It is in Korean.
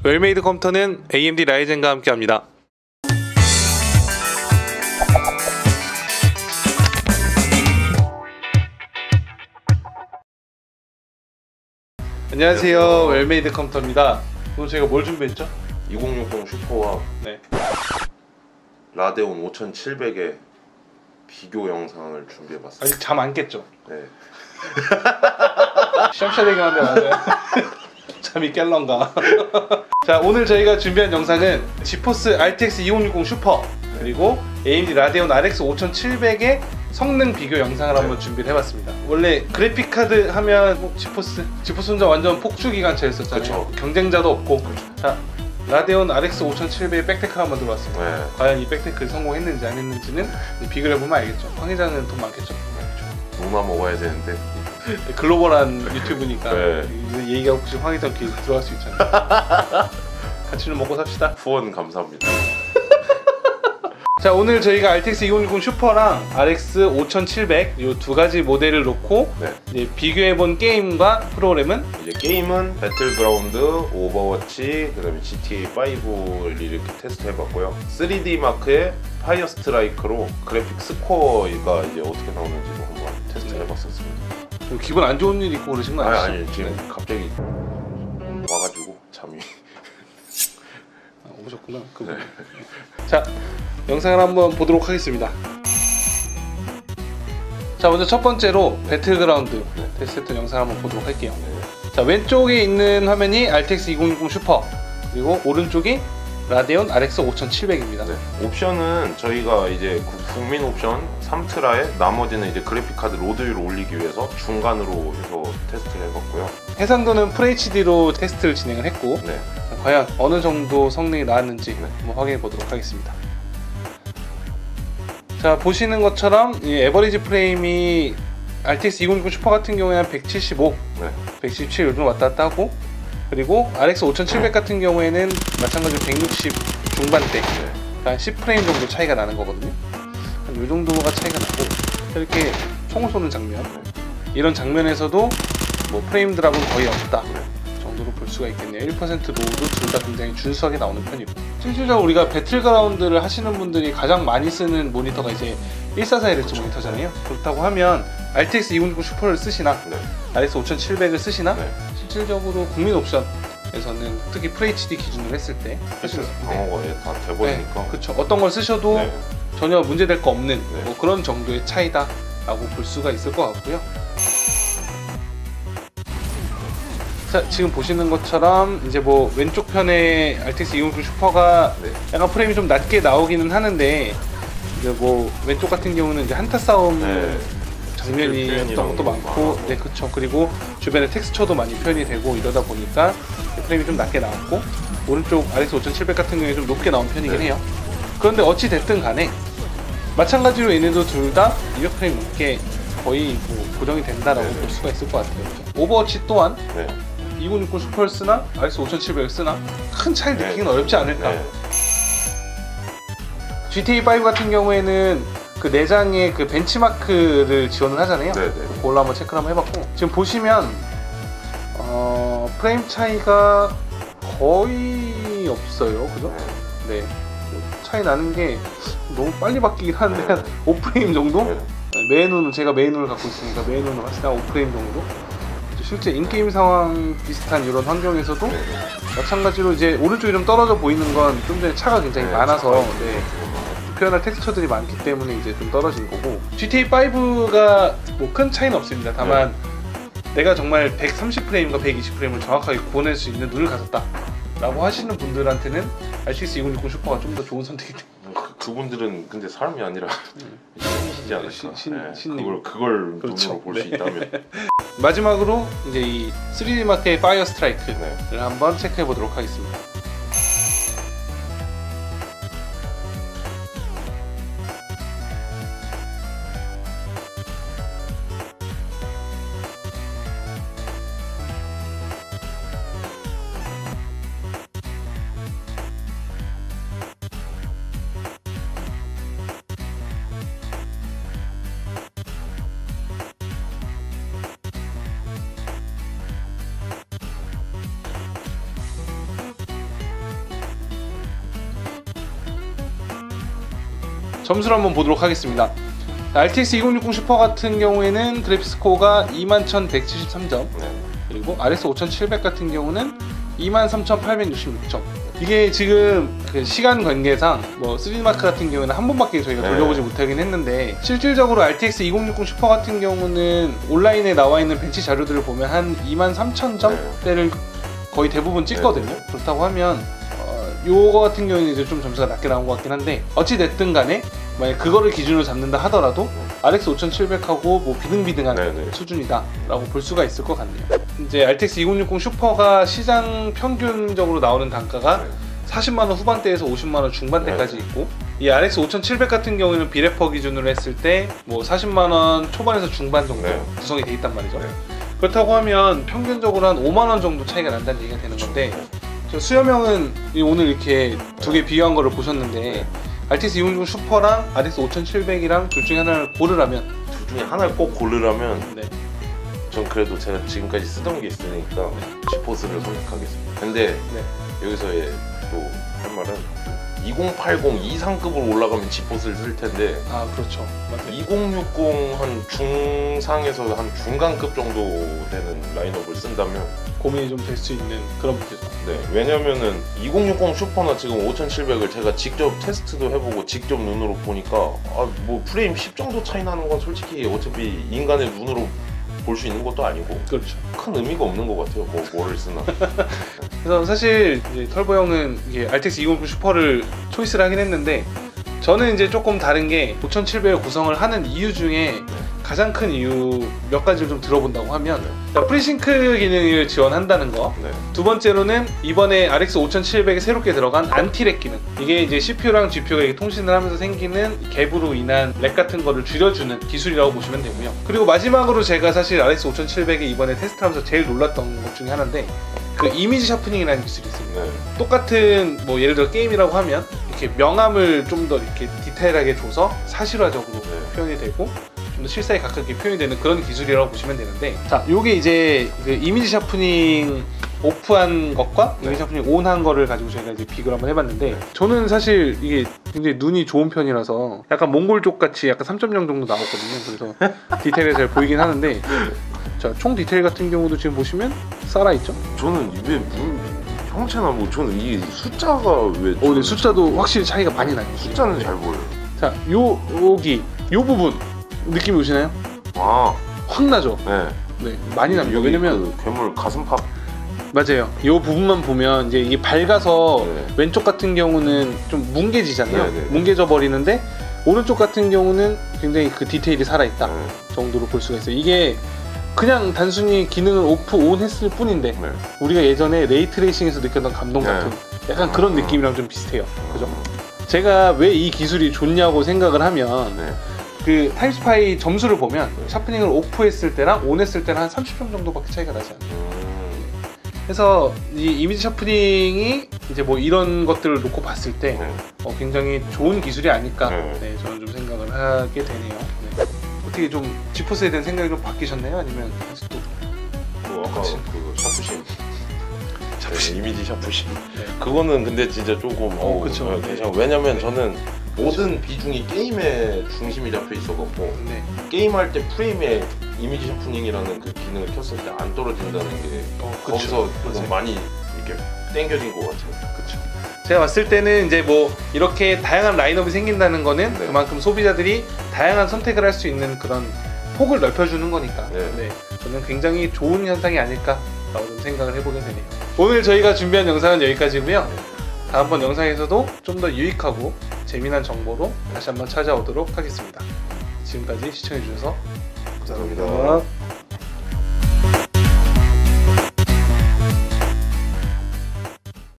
웰메이드 컴퓨터는 AMD 라이젠과 함께합니다. 안녕하세요. 웰메이드 컴퓨터입니다. 오늘 저희가 뭘 준비했죠? 2060 슈퍼와 라데온 5700의 비교 영상을 준비해봤습니다. 아직 잠 안 깼죠? 네. 시험시되긴 한데 맞아요. 잠이 깰런가. 자, 오늘 저희가 준비한 영상은 지포스 RTX 2060 슈퍼 그리고 AMD 라데온 RX 5700의 성능 비교 영상을 한번 준비를 해봤습니다. 원래 그래픽카드 하면 지포스 혼자 완전 폭주기관차였었잖아요. 그쵸. 경쟁자도 없고. 그쵸. 자, 라데온 RX 5700의 백테크를 한번 들어왔습니다. 네. 과연 이 백테크 성공했는지 안 했는지는 비교를 해보면 알겠죠. 황 회장은 돈 많겠죠? 돈만 먹어야 되는데. 글로벌한 유튜브니까 얘기가 혹시 황 회장 귀에 들어갈 수 있잖아요. 같이 좀 먹고 삽시다. 후원 감사합니다. 자, 오늘 저희가 RTX 2060 슈퍼랑 RX 5700 이 두 가지 모델을 놓고 이제 비교해본 게임과 프로그램은 이제 게임은 배틀그라운드, 오버워치, 그다음에 GTA 5를 이렇게 테스트해봤고요. 3D 마크의 파이어 스트라이크로 그래픽 스코어가 이제 어떻게 나오는지도 한번 테스트해봤었습니다. 기분 안 좋은 일 있고 그러신 거 아니죠? 아니 지금 갑자기 와가지고 잠이 오셨구나. 자, 영상을 한번 보도록 하겠습니다. 자, 먼저 첫 번째로 배틀그라운드 테스트했던 영상을 한번 보도록 할게요. 자, 왼쪽에 있는 화면이 RTX 2060 슈퍼 그리고 오른쪽이 라데온 RX 5700입니다. 옵션은 저희가 이제 국민 옵션 3트라에 나머지는 이제 그래픽카드 로드율을 올리기 위해서 중간으로 해서 테스트를 해봤고요. 해상도는 FHD로 테스트를 진행을 했고 자, 과연 어느 정도 성능이 나왔는지 한번 확인해 보도록 하겠습니다. 자, 보시는 것처럼 이 에버리지 프레임이 RTX 2060 슈퍼 같은 경우에는 175, 117 요즘 왔다 갔다 하고, 그리고 RX 5700 같은 경우에는 마찬가지로 160 중반대, 한 10프레임 정도 차이가 나는 거거든요. 한 이 정도가 차이가 나고, 이렇게 총을 쏘는 장면, 이런 장면에서도 뭐 프레임 드랍은 거의 없다 정도로 볼 수가 있겠네요. 1% 로우도 둘 다 굉장히 준수하게 나오는 편이고, 실질적으로 우리가 배틀그라운드를 하시는 분들이 가장 많이 쓰는 모니터가 이제 1440Hz 모니터잖아요. 그렇다고 하면 RTX 2060 슈퍼를 쓰시나 RX 5700을 쓰시나 실질적으로 국민 옵션에서는 특히 FHD 기준으로 했을 때 방어가 다 돼버리니까 그쵸. 어떤 걸 쓰셔도 전혀 문제될 거 없는 뭐 그런 정도의 차이다 라고 볼 수가 있을 것 같고요. 자, 지금 보시는 것처럼 이제 뭐 왼쪽 편에 RTX 2060 슈퍼가 약간 프레임이 좀 낮게 나오기는 하는데 이제 뭐 왼쪽 같은 경우는 이제 한타 싸움 장면이 어떤 것도 많고 그쵸. 그리고 주변에 텍스처도 많이 표현이 되고 이러다 보니까 프레임이 좀 낮게 나왔고, 오른쪽 RX 5700 같은 경우에 좀 높게 나온 편이긴 해요. 그런데 어찌 됐든 간에 마찬가지로 얘네도 둘 다 200프레임 넘게 거의 뭐 고정이 된다라고 볼 수가 있을 것 같아요. 오버워치 또한 2060 슈퍼를 쓰나 RX 5700을 쓰나 큰 차이를 느끼기는 어렵지 않을까. GTA 5 같은 경우에는 그 내장의 그 벤치마크를 지원을 하잖아요. 그걸로 한번 체크를 한번 해봤고, 지금 보시면 프레임 차이가 거의 없어요. 그죠? 차이 나는 게 너무 빨리 바뀌긴 하는데 한 5프레임 정도? 메인눈은 제가 메인눈을 갖고 있으니까 메인눈은 확실히 한 5프레임 정도? 실제 인게임 상황 비슷한 이런 환경에서도 마찬가지로 이제 오른쪽이 좀 떨어져 보이는 건 좀 전에 차가 굉장히 많아서 표현할 텍스처들이 많기 때문에 이제 좀 떨어진 거고, GTA5가 뭐 큰 차이는 없습니다. 다만 내가 정말 130프레임과 120프레임을 정확하게 구분할 수 있는 눈을 가졌다 라고 하시는 분들한테는 RTX 2060 슈퍼가 좀 더 좋은 선택이 됩니다. 그분들은 근데 사람이 아니라 신이시지 않을까. 그걸 눈으로 볼 수 있다면. 마지막으로 이제 이 3D 마크의 파이어 스트라이크를 한번 체크해 보도록 하겠습니다. 점수를 한번 보도록 하겠습니다. RTX 2060 슈퍼 같은 경우에는 그래픽 스코어가 21,173점, 그리고 RX 5700 같은 경우는 23,866점. 이게 지금 그 시간 관계상 뭐 3D마크 같은 경우는 한 번밖에 저희가 돌려보지 못하긴 했는데, 실질적으로 RTX 2060 슈퍼 같은 경우는 온라인에 나와 있는 벤치 자료들을 보면 한 23,000점대를 거의 대부분 찍거든요. 그렇다고 하면 요거 같은 경우는 이제 좀 점수가 낮게 나온 것 같긴 한데, 어찌 됐든 간에 만약 그거를 기준으로 잡는다 하더라도 RX 5700하고 뭐 비등비등한 수준이다 라고 볼 수가 있을 것 같네요. 이제 RTX 2060 슈퍼가 시장 평균적으로 나오는 단가가 40만원 후반대에서 50만원 중반대까지 있고, 이 RX 5700 같은 경우에는 비래퍼 기준으로 했을 때 뭐 40만원 초반에서 중반 정도 구성이 돼 있단 말이죠. 그렇다고 하면 평균적으로 한 5만원 정도 차이가 난다는 얘기가 되는 건데, 수염형은 오늘 이렇게 두 개 비교한 거를 보셨는데 RTX 2060 슈퍼랑 RX 5700이랑 둘 중에 하나를 고르라면, 둘 중에 하나를 꼭 고르라면 전 그래도 제가 지금까지 쓰던 게 있으니까 지포스를 선택하겠습니다. 근데 여기서의 또 할 말은 2080 이상급으로 올라가면 지포스를 쓸 텐데, 그렇죠. 맞아요. 2060 한 중상에서 한 중간급 정도 되는 라인업을 쓴다면 고민이 좀 될 수 있는 그런 문제죠. 왜냐면은 2060 슈퍼나 지금 5700을 제가 직접 테스트도 해보고 직접 눈으로 보니까 뭐 프레임 10 정도 차이 나는 건 솔직히 어차피 인간의 눈으로 볼 수 있는 것도 아니고, 그렇죠. 큰 의미가 없는 것 같아요. 뭐를 쓰나. 그래서 사실 이제 털보 형은 이게 RTX 2060 슈퍼를 초이스를 하긴 했는데, 저는 이제 조금 다른 게 5700을 구성을 하는 이유 중에 가장 큰 이유 몇 가지를 좀 들어본다고 하면, 프리싱크 기능을 지원한다는 거, 두 번째로는 이번에 RX 5700에 새롭게 들어간 안티렉 기능, 이게 이제 CPU랑 GPU가 이렇게 통신을 하면서 생기는 갭으로 인한 렉 같은 거를 줄여주는 기술이라고 보시면 되고요. 그리고 마지막으로 제가 사실 RX 5700에 이번에 테스트하면서 제일 놀랐던 것 중에 하나인데, 그 이미지 샤프닝이라는 기술이 있습니다. 똑같은 뭐 예를 들어 게임이라고 하면 이렇게 명암을 좀 더 이렇게 디테일하게 줘서 사실화적으로 표현이 되고 좀 더 실사에 가깝게 표현이 되는 그런 기술이라고 보시면 되는데, 자, 요게 이제 그 이미지 샤프닝 오프한 것과 이미지 샤프닝 온한 거를 가지고 저희가 이제 비교를 한번 해봤는데, 저는 사실 이게 굉장히 눈이 좋은 편이라서 약간 몽골족 같이 약간 3.0 정도 나왔거든요. 그래서 디테일이 잘 보이긴 하는데, 자, 총 디테일 같은 경우도 지금 보시면 살아있죠? 저는 왜 형체나 뭐 저는 이 숫자가 왜 근데 숫자도 확실히 차이가 많이 나요. 숫자는 잘 보여요. 자, 여기 요 부분 느낌이 오시나요? 확 나죠? 네, 많이 납니다. 왜냐면 그 괴물 가슴팍, 맞아요. 이 부분만 보면 이제 이게 밝아서 왼쪽 같은 경우는 좀 뭉개지잖아요. 뭉개져 버리는데 오른쪽 같은 경우는 굉장히 그 디테일이 살아있다 정도로 볼 수가 있어요. 이게 그냥 단순히 기능을 오프 온 했을 뿐인데 우리가 예전에 레이트레이싱에서 느꼈던 감동 같은 약간 그런 느낌이랑 좀 비슷해요. 그죠? 제가 왜 이 기술이 좋냐고 생각을 하면 그 타임스파이 점수를 보면 샤프닝을 오프 했을 때랑 온 했을 때랑 한 30점 정도밖에 차이가 나지 않아요. 그래서 이 이미지 샤프닝이 이제 뭐 이런 것들을 놓고 봤을 때 굉장히 좋은 기술이 아닐까 저는 좀 생각을 하게 되네요. 어떻게 좀 지포스에 대한 생각이 좀 바뀌셨나요? 아니면 아직도 아까 그 샤프심 이미지 샤프심 그거는 근데 진짜 조금 그쵸. 왜냐면 저는 모든 비중이 게임에 중심이 잡혀 있어갖고 게임할 때 프레임에 이미지 샤프닝이라는 그 기능을 켰을 때 안 떨어진다는 게 거기서 좀 많이 이렇게 땡겨진 것 같아요. 그쵸. 제가 봤을 때는 이제 뭐 이렇게 다양한 라인업이 생긴다는 거는 그만큼 소비자들이 다양한 선택을 할 수 있는 그런 폭을 넓혀주는 거니까 저는 굉장히 좋은 현상이 아닐까라고 좀 생각을 해보게 되네요. 오늘 저희가 준비한 영상은 여기까지고요. 다음번 영상에서도 좀 더 유익하고 재미난 정보로 다시 한번 찾아오도록 하겠습니다. 지금까지 시청해주셔서 감사합니다.